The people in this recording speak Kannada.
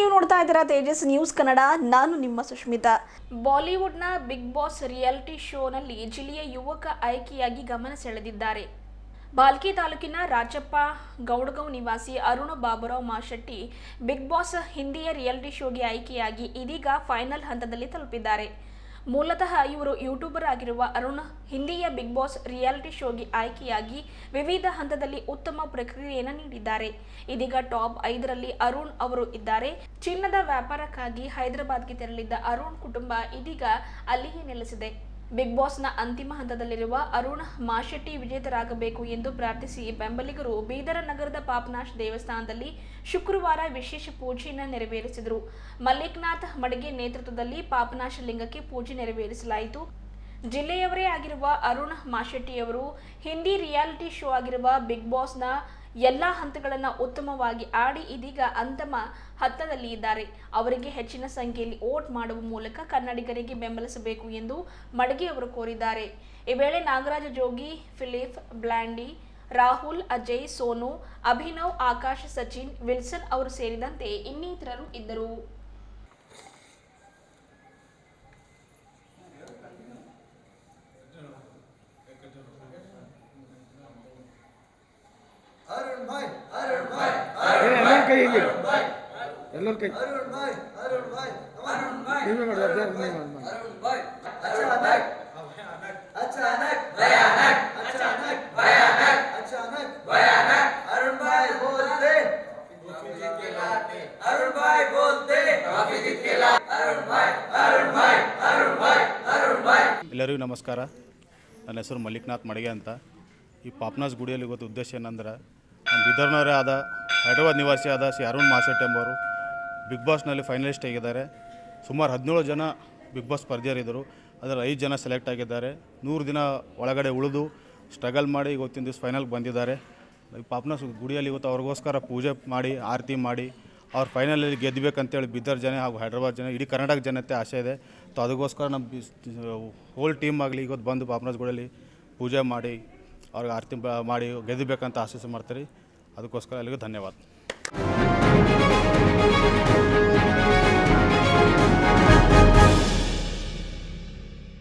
ನೀವು ನೋಡ್ತಾ ಇದ್ದೀರಾ ತೇಜಸ್ ನ್ಯೂಸ್ ಕನ್ನಡ. ನಾನು ನಿಮ್ಮ ಸುಷ್ಮಿತಾ. ಬಾಲಿವುಡ್ನ ಬಿಗ್ ಬಾಸ್ ರಿಯಾಲಿಟಿ ಶೋನಲ್ಲಿ ಜಿಲ್ಲೆಯ ಯುವಕ ಆಯ್ಕೆಯಾಗಿ ಗಮನ ಸೆಳೆದಿದ್ದಾರೆ. ಬಾಲ್ಕಿ ತಾಲೂಕಿನ ರಾಚಪ್ಪ ಗೌಡಗಾಂವ್ ನಿವಾಸಿ ಅರುಣ್ ಬಾಬುರಾವ್ ಮಾಶೆಟ್ಟಿ ಬಿಗ್ ಬಾಸ್ ಹಿಂದಿಯ ರಿಯಾಲಿಟಿ ಶೋಗೆ ಆಯ್ಕೆಯಾಗಿ ಇದೀಗ ಫೈನಲ್ ಹಂತದಲ್ಲಿ ತಲುಪಿದ್ದಾರೆ. ಮೂಲತಃ ಇವರು ಯೂಟ್ಯೂಬರ್ ಆಗಿರುವ ಅರುಣ್ ಹಿಂದಿಯ ಬಿಗ್ ಬಾಸ್ ರಿಯಾಲಿಟಿ ಶೋಗೆ ಆಯ್ಕೆಯಾಗಿ ವಿವಿಧ ಹಂತದಲ್ಲಿ ಉತ್ತಮ ಪ್ರಕ್ರಿಯೆಯನ್ನು ನೀಡಿದ್ದಾರೆ. ಇದೀಗ ಟಾಪ್ 5ರಲ್ಲಿ ಅರುಣ್ ಅವರು ಇದ್ದಾರೆ. ಚಿನ್ನದ ವ್ಯಾಪಾರಕ್ಕಾಗಿ ಹೈದರಾಬಾದ್ಗೆ ತೆರಳಿದ್ದ ಅರುಣ್ ಕುಟುಂಬ ಇದೀಗ ಅಲ್ಲಿಯೇ ನೆಲೆಸಿದೆ. ಬಿಗ್ ಬಾಸ್ನ ಅಂತಿಮ ಹಂತದಲ್ಲಿರುವ ಅರುಣ್ ಮಾಶೆಟ್ಟಿ ವಿಜೇತರಾಗಬೇಕು ಎಂದು ಪ್ರಾರ್ಥಿಸಿ ಬೆಂಬಲಿಗರು ಬೀದರ ನಗರದ ಪಾಪನಾಶ್ ದೇವಸ್ಥಾನದಲ್ಲಿ ಶುಕ್ರವಾರ ವಿಶೇಷ ಪೂಜೆಯನ್ನು ನೆರವೇರಿಸಿದರು. ಮಲ್ಲಿಕ್ನಾಥ್ ಮಡಿಗೆ ನೇತೃತ್ವದಲ್ಲಿ ಪಾಪನಾಶ ಲಿಂಗಕ್ಕೆ ಪೂಜೆ ನೆರವೇರಿಸಲಾಯಿತು. ಜಿಲ್ಲೆಯವರೇ ಆಗಿರುವ ಅರುಣ್ ಮಾಶೆಟ್ಟಿಯವರು ಹಿಂದಿ ರಿಯಾಲಿಟಿ ಶೋ ಆಗಿರುವ ಬಿಗ್ ಬಾಸ್ನ ಎಲ್ಲ ಹಂತಗಳನ್ನು ಉತ್ತಮವಾಗಿ ಆಡಿ ಇದೀಗ ಅಂತಿಮ ಹಂತದಲ್ಲಿ ಇದ್ದಾರೆ. ಅವರಿಗೆ ಹೆಚ್ಚಿನ ಸಂಖ್ಯೆಯಲ್ಲಿ ವೋಟ್ ಮಾಡುವ ಮೂಲಕ ಕನ್ನಡಿಗರಿಗೆ ಬೆಂಬಲಿಸಬೇಕು ಎಂದು ಮಡಗಿ ಅವರು ಕೋರಿದ್ದಾರೆ. ಈ ವೇಳೆ ನಾಗರಾಜ ಜೋಗಿ, Philip, Blondie, Rahul, Ajay, Sonu, Abhinav, Akash, Sachin, Wilson ಅವರು ಸೇರಿದಂತೆ ಇನ್ನಿತರರು ಇದ್ದರು. ಎಲ್ಲರಿಗೂ ನಮಸ್ಕಾರ. ನನ್ನ ಹೆಸರು ಮಲ್ಲಿಕ್ನಾಥ್ ಮಡಿಗೆ ಅಂತ. ಈ ಪಾಪನಾಸ್ ಗುಡಿಯಲ್ಲಿ ಇವತ್ತು ಉದ್ದೇಶ ಏನಂದ್ರೆ, ನಮ್ಮ ಬೀದರ್ನವರೇ ಆದ ಹೈದರಾಬಾದ್ ನಿವಾಸಿ ಆದ ಅರುಣ್ ಮಾಶೆಟ್ಟಿ ಎಂಬವರು ಬಿಗ್ ಬಾಸ್ನಲ್ಲಿ ಫೈನಲಿಸ್ಟ್ ಆಗಿದ್ದಾರೆ. ಸುಮಾರು 17 ಜನ ಬಿಗ್ ಬಾಸ್ ಸ್ಪರ್ಧೆಯರಿದ್ದರು. ಅದರಲ್ಲಿ 5 ಜನ ಸೆಲೆಕ್ಟ್ ಆಗಿದ್ದಾರೆ. 100 ದಿನ ಒಳಗಡೆ ಉಳಿದು ಸ್ಟ್ರಗಲ್ ಮಾಡಿ ಇವತ್ತಿನ ದಿವಸ ಫೈನಲ್ಗೆ ಬಂದಿದ್ದಾರೆ. ಈ ಪಾಪನಾಸ್ ಗುಡಿಯಲ್ಲಿ ಇವತ್ತು ಅವ್ರಿಗೋಸ್ಕರ ಪೂಜೆ ಮಾಡಿ ಆರತಿ ಮಾಡಿ ಅವ್ರು ಫೈನಲಲ್ಲಿ ಗೆದ್ದಬೇಕಂತೇಳಿ ಬೀದರ್ ಜನ ಹಾಗೂ ಹೈದರಾಬಾದ್ ಜನ ಇಡೀ ಕರ್ನಾಟಕ ಜನತೆ ಆಸೆ ಇದೆ. ಅದಕ್ಕೋಸ್ಕರ ನಮ್ಮ ಹೋಲ್ ಟೀಮ್ ಆಗಲಿ ಇವತ್ತು ಬಂದು ಪಾಪನಾಸ್ ಗುಡಿಯಲ್ಲಿ ಪೂಜೆ ಮಾಡಿ ಅವ್ರಿಗೆ ಆರತಿ ಮಾಡಿ ಗೆದ್ದಬೇಕಂತ ಆಶೀಸ್ ಮಾಡ್ತಾರೆ. ಅದಕ್ಕೋಸ್ಕರ ಎಲ್ಲರಿಗೂ ಧನ್ಯವಾದ.